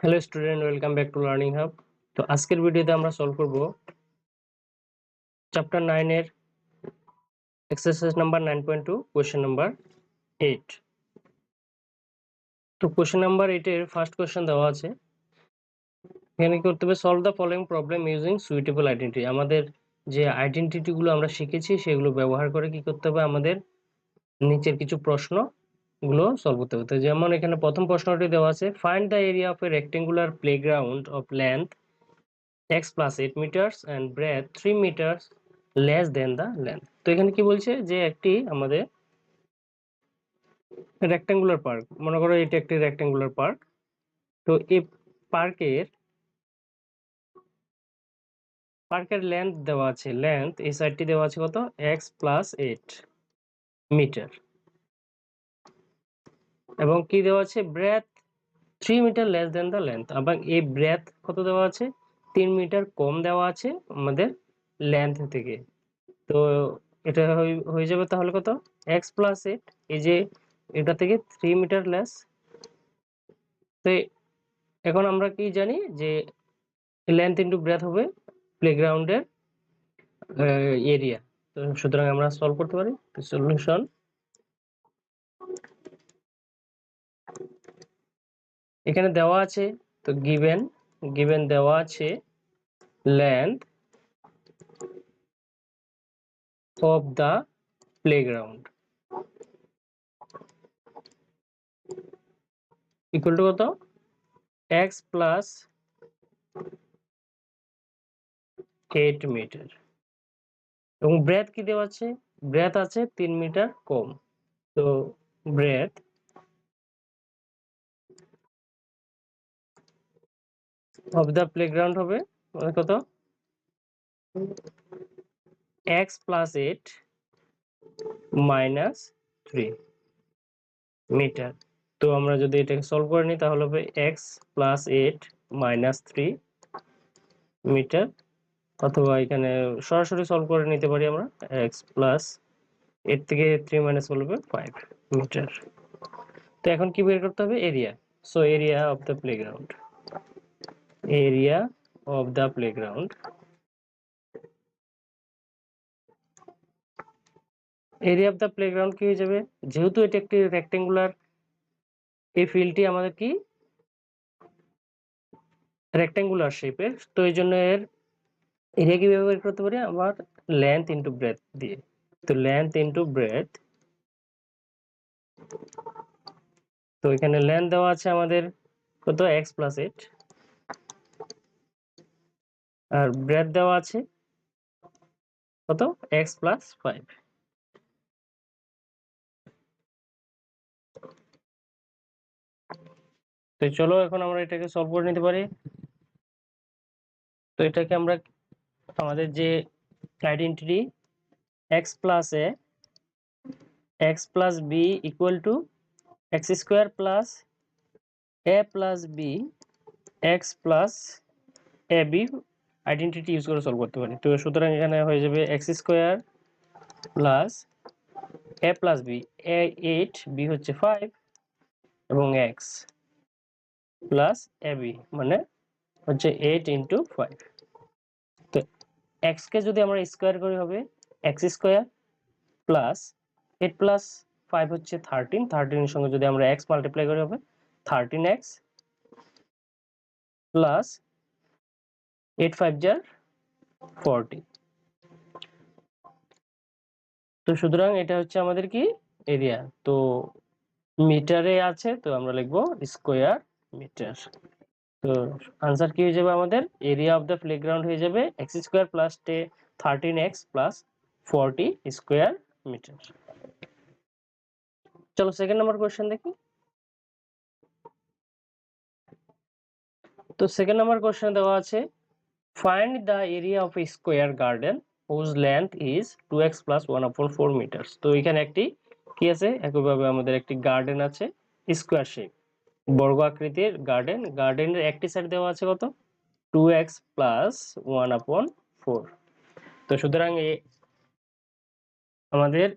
Hello student, welcome back to learning hub. তো আজকের ভিডিওতে আমরা সলভ করব চ্যাপ্টার 9 এর এক্সারসাইজ নাম্বার 9.2 কোশ্চেন নাম্বার 8। তো কোশ্চেন নাম্বার 8 এর ফার্স্ট কোশ্চেন দেওয়া আছে। এখানে কি করতে হবে? Solve the following problem using suitable identity. আমাদের যে আইডেন্টিটি গুলো আমরা শিখেছি সেগুলো ব্যবহার করে কি করতে হবে? আমাদের নিচের কিছু প্রশ্ন গুলো সলভ করতে হবে। তো যেমন এখানে প্রথম প্রশ্নটি দেওয়া আছে, find the area of A rectangular playground of length x plus 8 meters and breadth 3 meters less than the length। তো এখানে কি বলছে যে একটি আমাদের রেক্টেঙ্গুলার পার্ক, মনে করো এটা একটি রেক্টেঙ্গুলার পার্ক। তো এই পার্কের লেন্থ দেওয়া আছে, লেন্থ এই সাইডটি দেওয়া আছে কত? x plus 8 মিটার, এবং কি দেওয়া আছে? Breadth 3 metre less than the length. এবং এই ব্রেথ কত দেওয়া আছে? 3 মিটার কম দেওয়া আছে আমাদের লেন্থ থেকে। তো এটা হয়ে যাবে তাহলে কত? x plus 8, এই যে এটা থেকে 3 মিটার লেস। তো এখন আমরা কি জানি যে লেন্থ ইনটু ব্রেথ হবে প্লেগ্রাউন্ডের এরিয়া। তো সুতরাং আমরা সলভ করতে পারি। তো সলিউশন, এখানে দেওয়া আছে, তো গিভেন দেওয়া আছে length of the playground equal to কত? x প্লাস 8 মিটার, এবং ব্রেথ কি দেওয়া আছে? ব্রেথ আছে 3 মিটার কম। তো ব্রেথ অফ দা প্লেগ্রাউন্ড হবে কত? x plus 8 minus 3 metre. তো আমরা যদি এটাকে সলভ করে নিই তাহলে হবে x প্লাস 8 মাইনাস 3 মিটার, অথবা এখানে সরাসরি সলভ করে নিতে পারি আমরা। x প্লাস 8 থেকে 3 মাইনাস করলে হবে 5 মিটার। তো এখন কি বের করতে হবে? Area. So area of the playground, area of the playground, area of the playground কি হয়ে যাবে? যেহেতু এটা একটি রেক্টেঙ্গুলার, এই ফিল্ডটি আমাদের কি রেক্টেঙ্গুলার শেপের, তো এই জন্য এর এরিয়া কি ব্যবহার করতে পারি? আবার লেন্থ ইনটু ব্রেথ দিয়ে। তো লেন্থ ইনটু ব্রেথ, তো এখানে লেন্থ দেওয়া আছে আমাদের কত? x প্লাস 8, আর ব্রেথ দেওয়া আছে কত? x plus 5। তো চলো এখন আমরা এটাকে সলভ করে নিতে পারি। তো এটাকে আমরা আমাদের যে identity x plus a x plus b equal to x square plus a plus b x plus a b identity use করে সলভ করতে পারি। তো সুতরাং এখানে হয়ে যাবে x square plus a plus b, a 8, b হচ্ছে 5, এবং x প্লাস a b মানে হচ্ছে 8 ইন্টু 5। তো x কে যদি আমরা স্কোয়ার করি হবে x স্কোয়ার প্লাস 8 প্লাস 5 হচ্ছে 13, 13 এর সঙ্গে যদি আমরা x মাল্টিপ্লাই করি হবে 13x প্লাস 8 5 jar 40। তো সুতরাং এটা হচ্ছে আমাদের কি এরিয়া। তো মিটারে আছে, তো আমরা লিখবো স্কোয়ার মিটার। তো আনসার কি হয়ে যাবে? আমাদের এরিয়া অফ দ্য প্লেগ্রাউন্ড হয়ে যাবে x square plus 13x plus 40 square metre. চলো সেকেন্ড নাম্বার কোয়েশ্চেন দেখি। তো সেকেন্ড নাম্বার কোয়েশ্চেন দেওয়া আছে, find the area of a square garden whose length is 2x plus 1/4 metre. তো এখানে একটি কি আছে? একইভাবে আমাদের একটি গার্ডেন আছে, স্কোয়ার শেপ, বর্গ আকৃতির গার্ডেন। গার্ডেনের একটি সাইড দেওয়া আছে কত? 2x plus 1/4। তো সুতরাং আমাদের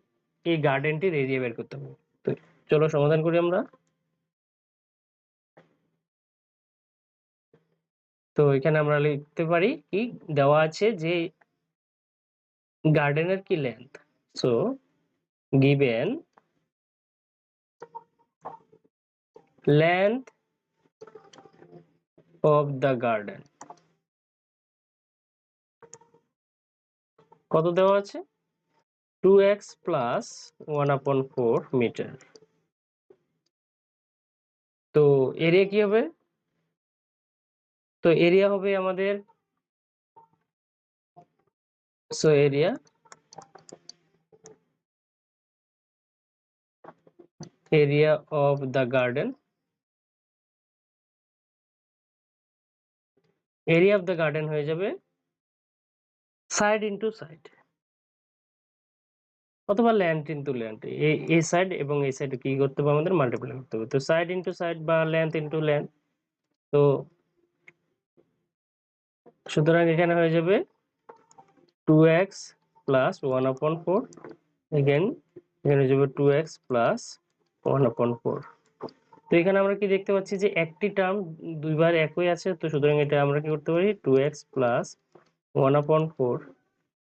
এই গার্ডেনটির এরিয়া বের করতে হবে। তো চলো সমাধান করি আমরা। তো এখানে আমরা লিখতে পারি কি দেওয়া আছে যে গার্ডেনের কি length, so given length of the garden কত দেওয়া আছে 2x plus 1/4 মিটার। তো এরিয়া কি হবে, তো এরিয়া হবে আমাদের, so area of the garden, area of the garden হয়ে যাবে সাইড ইনটু সাইড অথবা লেন্থ ইনটু লেন্থ, এই সাইড এবং এই সাইড কি করতে হবে আমাদের মাল্টিপ্লাই করতে হবে। তো সাইড ইনটু সাইড বা লেন্থ ইনটু লেন্থ, তো সুতরাং এখানে হয়ে যাবে 2x plus 1/4, again এখানে হয়ে যাবে 2x plus 1/4। তো এখানে আমরা কি দেখতে পাচ্ছি যে একটি টার্ম দুইবার একই আছে, তো সুতরাং এটা আমরা কি করতে পারি 2x plus 1/4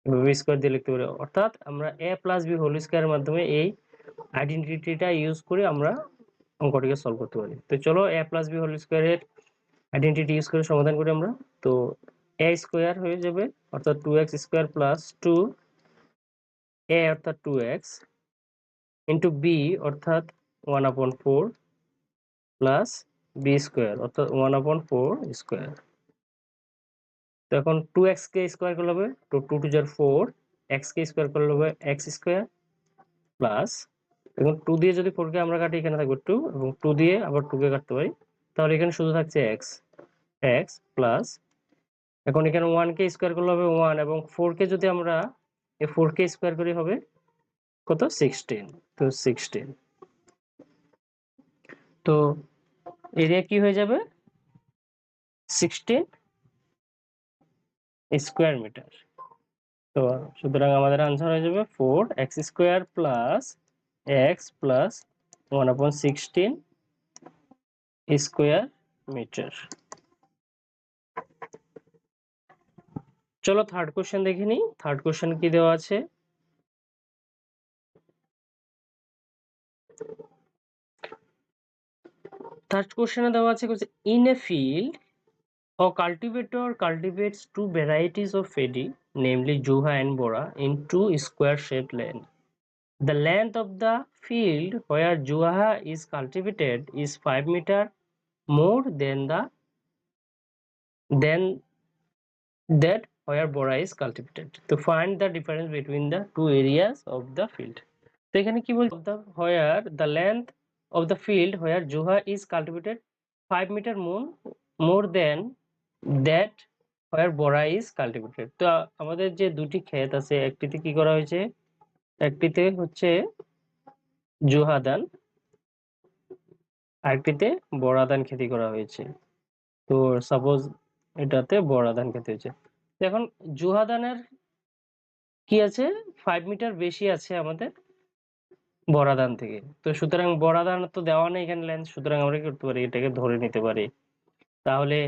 এভাবে স্কয়ার দিয়ে লিখতে পারি, অর্থাৎ আমরা a plus b হোল স্কয়ারের মাধ্যমে এই আইডেন্টিটিটা ইউজ করে আমরা অঙ্কটিকে সলভ করতে পারি। তো চলো a plus b হোল স্কয়ারের আইডেন্টিটি ইউজ করে সমাধান করি আমরা। তো a স্কয়ার হয়ে যাবে অর্থাৎ 2x স্কয়ার প্লাস 2 a অর্থাৎ 2x ইনটু b অর্থাৎ 1/4 প্লাস b স্কয়ার অর্থাৎ 1/4 স্কয়ার। তো এখন 2x কে স্কয়ার করলে হবে, তো 2 টু যার 4, x কে স্কয়ার করলে হবে x স্কয়ার প্লাস, এখন 2 দিয়ে যদি 4 কে আমরা কাটি এখানে থাকবে 2 এবং 2 দিয়ে আবার 2 কে কাটতে পারি, তাহলে এখানে শুধু থাকছে x প্লাস, এখন এখানে 1 কে স্কয়ার করলে হবে 1 এবং 4 কে যদি আমরা এই 4 কে স্কয়ার করি হবে কত 16, তো 16। তো এরিয়া কি হয়ে যাবে 16 স্কয়ার মিটার। তো সুতরাং আমাদের आंसर হয়ে যাবে 4x square plus x plus 1/16 square metre. চলো থার্ড কোশ্চেন দেখে নিই, থার্ড কোশ্চেন কি দেওয়া আছে। থার্ড কোশ্চেনে দেওয়া আছে in a field a cultivator cultivates two varieties of paddy, namely juha and bora, in two square shaped land. The length of the field where juha is cultivated is 5 meter more than that where bora is cultivated. To find the difference between the two areas of the field. তো এখানে কি বলছে the where the length of the field where juha is cultivated 5 meter more than that where bora is cultivated। তো আমাদের যে দুটি ক্ষেত আছে, একটিতে কি করা হয়েছে, একটিতে হচ্ছে জুহা ধান, আরেকটিতে বড়া ধান খেতি করা হয়েছে। তো সাপোজ এটাতে বড়া ধান খেতে হয়েছে, তো এখন জুহা ধানের কি আছে 5 মিটার বেশি আছে আমাদের বড়া ধান থেকে। তো সুতরাং বড়া ধান তো দেওয়া নেই এখানে লেন্থ, সুতরাং আমরা কি করতে পারি এটাকে ধরে নিতে পারি, তাহলে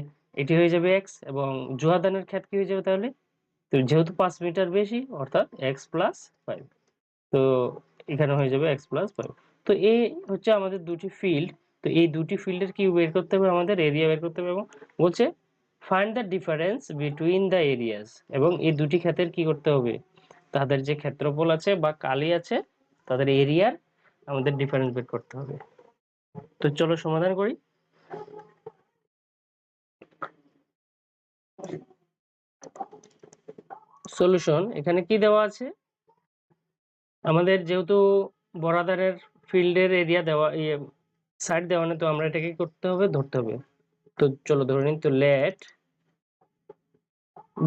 এটি হয়ে যাবে x এবং জুহা ধানের ক্ষেত কি হয়ে যাবে তাহলে, তো যেহেতু 5 মিটার বেশি অর্থাৎ x প্লাস 5, তো এখানে হয়ে যাবে x প্লাস 5। তো এই হচ্ছে আমাদের দুটি ফিল্ড, তো এই দুটি ফিল্ডের কি বের করতে হবে আমাদের এরিয়া বের করতে হবে, এবং বলছে find the difference between the areas, এবং এই দুটি ক্ষেতের কি করতে হবে তাদের যে ক্ষেত্রফল আছে বা কালি আছে তাদের এরিয়ার আমাদের ডিফারেন্স বের করতে হবে। তো চলো সমাধান করি। সলিউশন এখানে কি দেওয়া আছে, আমাদের যেহেতু বর্ডারের ফিল্ডের এরিয়া দেওয়া সাইড দেওয়া নেই, তো আমরা এটাকে করতে হবে ধরতে হবে। তো চলো ধরে নিন, তো লেট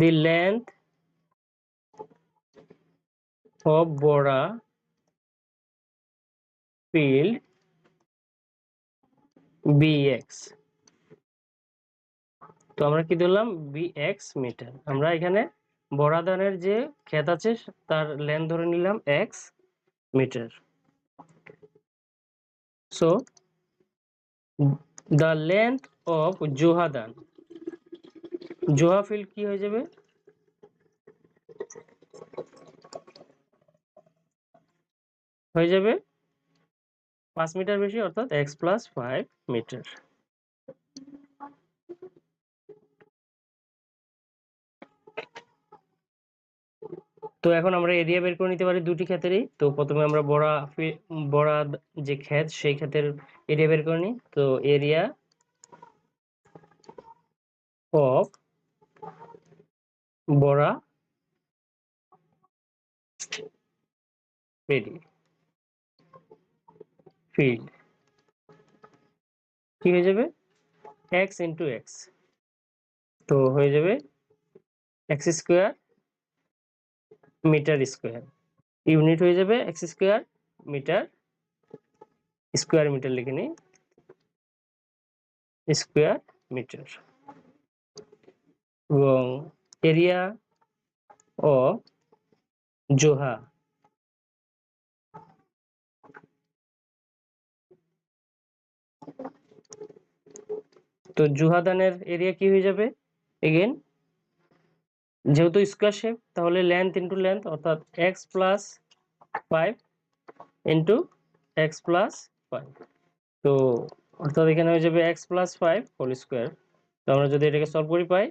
দি লেন্থ অফ বড়া ফিল্ড bx, তো আমরা কি ধরলাম bx মিটার, আমরা এখানে বড়া ধানের যে ক্ষেত আছে তার লেন্থ ধরে নিলাম x metre. So the length of জুহা ধান জোহা ফিল্ড কি হয়ে যাবে, হয়ে যাবে 5 মিটার বেশি, অর্থাৎ x প্লাস 5 মিটার। তো এখন আমরা এরিয়া বের করে নিতে পারি দুটি ক্ষেত্রেই। তো প্রথমে আমরা বড়া যে ক্ষেত সেই ক্ষেতের এরিয়া বের করে নিই। তো এরিয়া অফ বড়া ফিল্ড কি হয়ে যাবে, x ইন্টু এক্স, তো হয়ে যাবে x square metre square, unit হয়ে যাবে x square metre, square metre লিখে নিই, স্কোয়ার মিটার। এবং এরিয়া ও জোহা, তো জোহা দানের এরিয়া কি হয়ে যাবে, এগেন যেহেতু স্কোয়ার শেপ তাহলে লেন্থ ইন্টু লেন্থ, অর্থাৎ x plus 5 into x plus 5, তো অর্থাৎ এখানে হয়ে যাবে এক্স প্লাস 5 হোল স্কোয়ার। তো আমরা যদি এটাকে সলভ করি পাই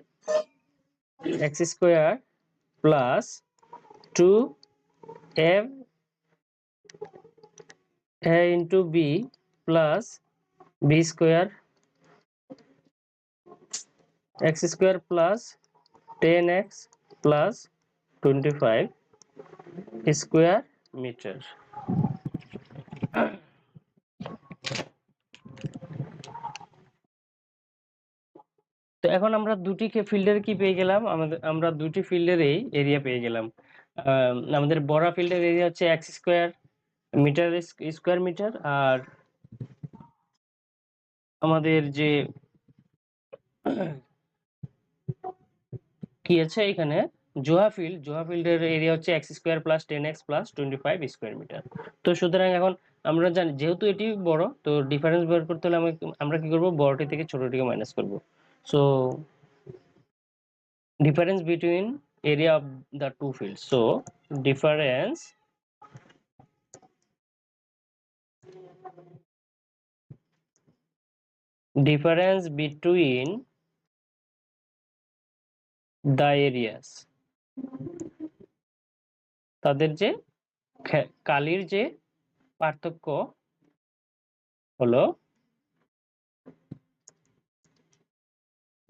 x square plus 2 a into b plus B square x square plus 10x plus 25 square metre. তো এখন আমরা দুটি ফিল্ডের কি পেয়ে গেলাম, আমরা দুটি ফিল্ডেরই এরিয়া পেয়ে গেলাম। আমাদের বড় ফিল্ডের এরিয়া হচ্ছে x square metre square metre, আর আমাদের যে কি আছে এখানে জোহা ফিল্ডের এরিয়া হচ্ছে x square plus 10x plus 25 square metre. তো সুতরাং এখন আমরা জানি যেহেতু এটি বড়, তো ডিফারেন্স বের করতে হলে আমরা কি করব, বড়টি থেকে ছোটটিকে মাইনাস করব। So difference between area of the two fields, so difference between the areas, তাদের যে কালির যে পার্থক্য হলো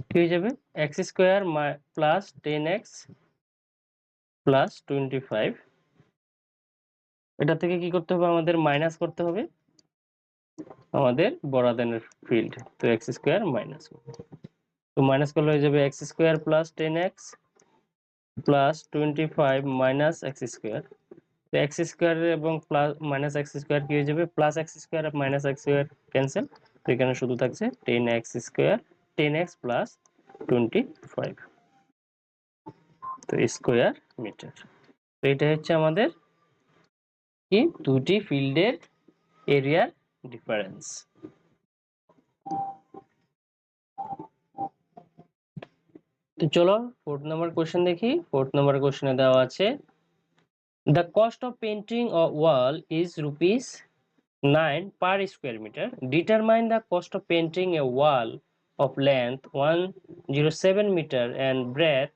কি হয়ে যাবে, x square plus 10x plus 25, এটা থেকে কি করতে হবে, আমাদের মাইনাস করতে হবে আমাদের বড়াদানের ফিল্ড। তো এক্স স্কোয়ার মাইনাস, তো মাইনাস করলে হয়ে যাবে x square plus 10x plus 25 minus x square. তো এক্স স্কোয়ার এবং প্লাস মাইনাস এক্স স্কোয়ার কি হয়ে যাবে, plus x square minus x square cancel, তো এখানে শুধু থাকছে 10x স্কোয়ার 10x প্লাস 25, তো স্কোয়ার মিটার। তো এটা হচ্ছে আমাদের কি দুটি ফিল্ডের এরিয়ার ডিফারেন্স। তো চলো 4th নাম্বার কোশ্চেন দেখি। 4th নাম্বার কোশ্চেনে দেওয়া আছে the cost of painting a wall is ₹9 per square meter. Determine the cost of painting a wall of length 107 meter and breadth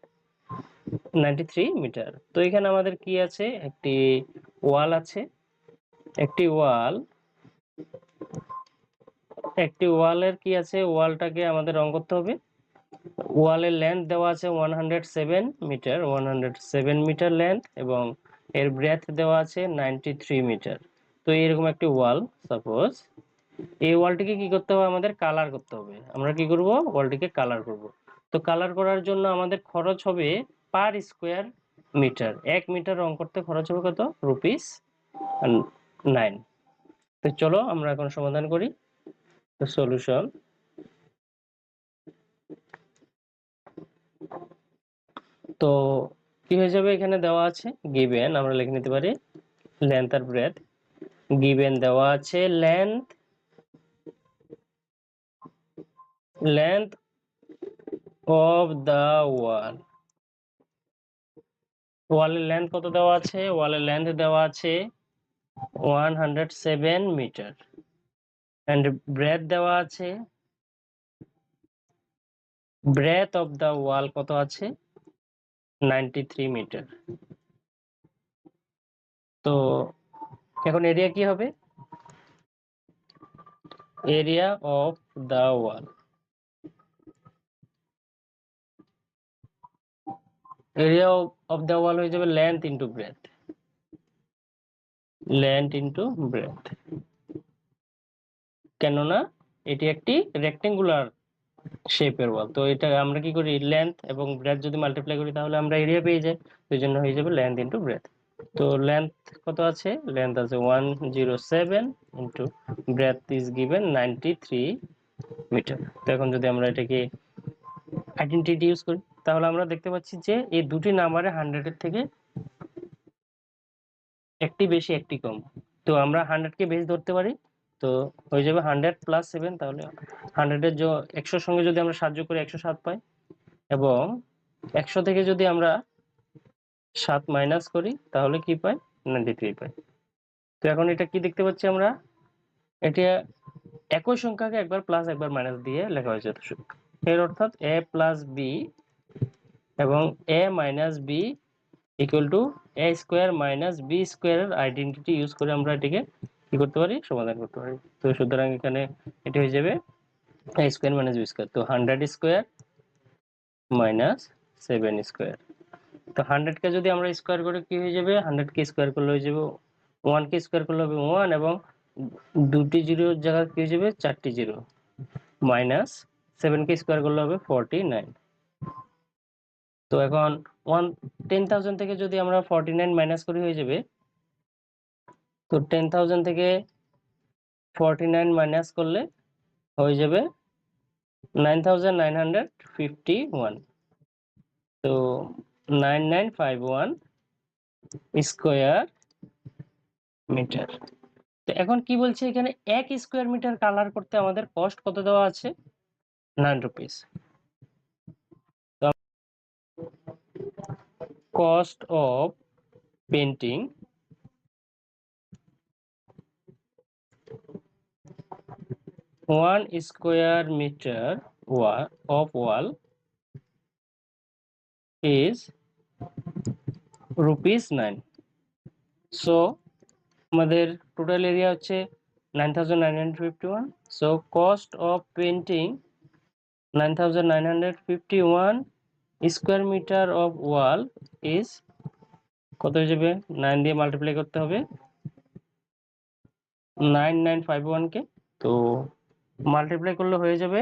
93 metre. তো এখানে আমাদের কি আছে, একটি ওয়াল আছে, একটি ওয়ালের কি আছে, ওয়ালটাকে আমাদের রং করতে হবে। ওয়ালের লেন্থ দেওয়া আছে 107 মিটার, 107 মিটার লেন্থ, এবং এর ব্রেথ দেওয়া আছে 93 মিটার। তো এরকম একটি ওয়াল, সাপোজ এই ওয়ালটিকে কি করতে হবে, আমাদের কালার করতে হবে। আমরা কি করব, ওয়ালটিকে কালার করব। তো কালার করার জন্য আমাদের খরচ হবে পার স্কোয়ার মিটার, 1 মিটার রং করতে খরচ হবে কত, ₹9। তো চলো আমরা এখন সমাধান করি। তো সলিউশন, তো কি হয়ে যাবে, এখানে দেওয়া আছে গিভেন, আমরা লিখে নিতে পারি লেন্থ আর ব্রেথ। গিভেন দেওয়া আছে লেন্থ অফ দ্য ওয়াল, ওয়ালের লেন্থ কত দেওয়া আছে? ওয়ালের লেন্থ দেওয়া আছে 107 মিটার এন্ড ব্রেথ দেওয়া আছে, ব্রেথ অফ দ্য ওয়াল কত আছে? 93 মিটার। তো এখন এরিয়া কি হবে? Area of the wall, area of the wall হয়ে যাবে length into breadth, length into breadth. কেননা এটি একটি রেক্টেঙ্গুলার শেপের ওয়াল, তো এটা আমরা কি করি, লেন্থ এবং ব্রেথ যদি মাল্টিপ্লাই করি তাহলে আমরা এরিয়া পেয়ে যাই, তো এই জন্য হয়ে যাবে লেন্থ ইন্টু ব্রেথ। তো লেন্থ কত আছে? লেন্থ আছে 107 into breadth is given 93 metre. তো এখন যদি আমরা এটাকে আইডেন্টিটি ইউজ করি তাহলে আমরা দেখতে পাচ্ছি যে এই দুটি নাম্বারে 100 এর থেকে একটি বেশি একটি কম, তো আমরা 100 কে বেস ধরতে পারি, তো হয়ে যাবে 100 প্লাস 7, তাহলে 100 এর 100 সঙ্গে যদি আমরা সাহায্য করি 107 পাই, এবং 100 থেকে যদি আমরা 7 মাইনাস করি তাহলে কি পাই? 93 পাই। তো এখন এটা কি দেখতে পাচ্ছি আমরা, এটা একই সংখ্যাকে একবার প্লাস একবার মাইনাস দিয়ে লেখা হয়েছে, এর অর্থাৎ a প্লাস বি এবং a minus B equal to a square minus B স্কোয়ারের আইডেন্টিটি ইউজ করে আমরা এটাকে কি করতে পারি? সমাধান করতে পারি। তো সুতরাং এখানে এটা হয়ে যাবে a square minus B square, তো 100 স্কোয়ার মাইনাস 7 স্কোয়ার। তো 100 কে যদি আমরা স্কোয়ার করে কি হয়ে যাবে? 100 কে স্কোয়ার করলে হয়ে যাবে 1 কে স্কোয়ার করলে হবে 1, এবং দুটি জিরোর জায়গায় কি হয়ে যাবে? 4টি জিরো, মাইনাস 7 কে স্কোয়ার করলে হবে 49। তো এখন 10,000 থেকে যদি আমরা 49 মাইনাস করি হয়ে যাবে, তো 10,000 থেকে 49 মাইনাস করলে হয়ে যাবে 9,951, তো 9951 স্কোয়ার মিটার। তো এখন কি বলছে এখানে 1 স্কোয়ার মিটার কালার করতে আমাদের কস্ট কত দেওয়া আছে? 9 rupees. Cost of painting 1 square meter of wall is ₹9। So আমাদের টোটাল এরিয়া হচ্ছে 9,951, so cost of painting 9,951 square metre of wall is কত হয়ে যাবে? 9 দিয়ে মাল্টিপ্লাই করতে হবে 9951 কে, তো মাল্টিপ্লাই করলে হয়ে যাবে,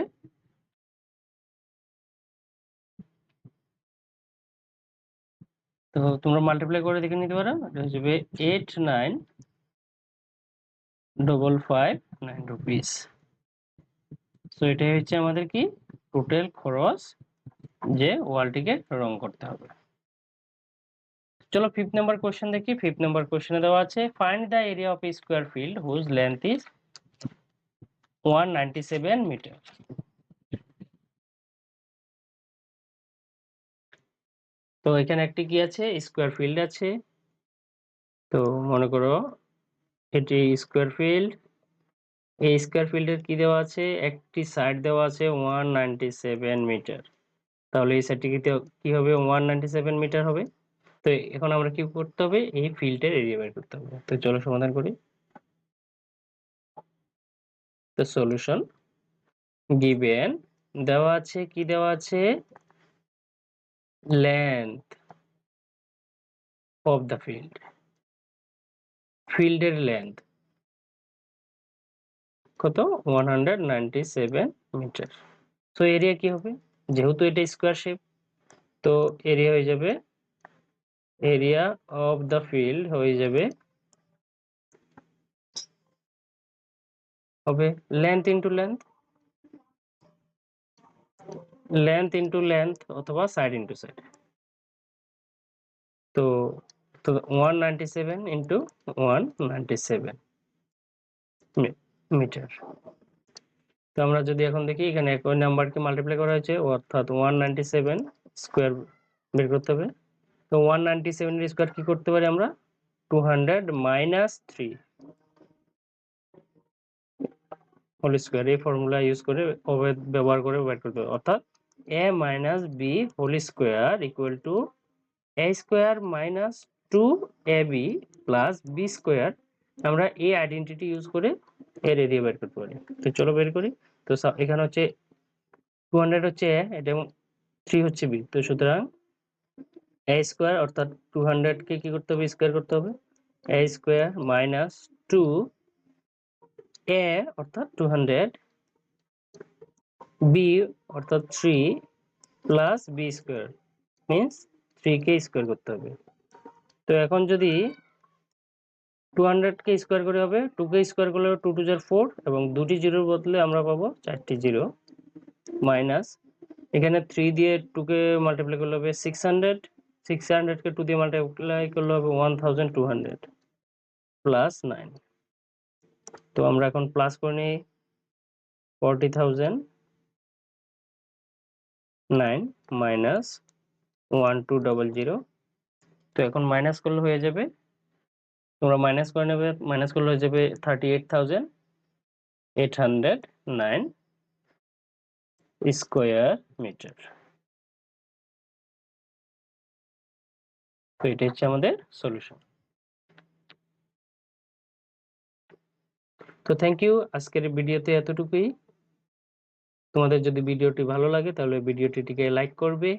তো তোমরা মাল্টিপ্লাই করে দেখে নিতে পারো, এটা হয়ে যাবে 89,559 রুপিস। সো এটাই হচ্ছে আমাদের কি টোটাল খরচ যে ওয়ালটিকে রং করতে হবে। চলো 5th নাম্বার কোশ্চেন দেখি। 5th নাম্বার কোশ্চেনে দেওয়া আছে find the area of a square field whose length is 197 metre. তো এখানে একটি কি আছে? স্কোয়ার ফিল্ড আছে। তো মনে করো এটি স্কোয়ার ফিল্ড, এই স্কোয়ার ফিল্ডের কি দেওয়া আছে? একটি সাইড দেওয়া আছে 197 মিটার, তাহলে এই সাইডটি কি হবে? 197 মিটার হবে। তো এখন আমরা কি করতে হবে? এই ফিল্ডের এরিয়া বের করতে হবে। তো চলো সমাধান করি। তো সলিউশন গিভেন দেওয়া আছে, কি দেওয়া আছে? লেন্থ অফ দ্য ফিল্ড, ফিল্ডের লেন্থ কত? 197 মিটার। তো এরিয়া কি হবে? যেহেতু এটা স্কোয়ার শেপ, তো এরিয়া হয়ে যাবে, এরিয়া অফ দ্য ফিল্ড হয়ে যাবে হবে length into length, length into length অথবা সাইড ইন্টু সাইড। তো 197 ইন্টু 197 মিটার। তো আমরা যদি এখন দেখি এখানে একই নাম্বারকে মাল্টিপ্লাই করা হয়েছে অর্থাৎ 197 স্কোয়ার বের করতে হবে। তো 197 এর স্কোয়ার কি করতে পারি আমরা 200 মাইনাস 3 হোল স্কোয়ার, এই ফর্মুলা ইউজ করে ব্যবহার করে বের করতে হবে। অর্থাৎ a minus B whole square equal to a square minus 2ab plus B square. আমরা এই আইডেন্টিটি ইউজ করে এর এরিয়া বের করতে পারি। তো চলো বের করি। তো এখানে হচ্ছে 200 হচ্ছে a, এটা এবং 3 হচ্ছে b। তো সুতরাং a স্কোয়ার অর্থাৎ 200 কে কি করতে হবে স্কোয়ার করতে হবে, a স্কোয়ার মাইনাস 2a অর্থাৎ 200 b অর্থাৎ 3 প্লাস b স্কোয়ার মিন্স 3 কে স্কোয়ার করতে হবে। তো এখন যদি 200 কে স্কোয়ার করে হবে 2 কে স্কোয়ার করলে 2 2 যার 4 এবং দুটি জিরোর বদলে আমরা পাবো 4টি জিরো মাইনাস এখানে 3 দিয়ে 2 কে মাল্টিপ্লাই করলে হবে 600, 600 কে 2 দিয়ে মাল্টিপ্লাই করলে হবে 1200 প্লাস 9। তো আমরা এখন প্লাস করে নিই 40,009 মাইনাস 1200। তো এখন মাইনাস করলে হয়ে যাবে, তোমরা মাইনাস করে নেবে, মাইনাস করলে হয়ে যাবে 38,809 স্কোয়ার মিটার। তো এটা হচ্ছে আমাদের সলিউশন। তো থ্যাংক ইউ, আজকের ভিডিওতে এতটুকুই। তোমাদের যদি ভিডিওটি ভালো লাগে তাহলে ভিডিওটিকে লাইক করবে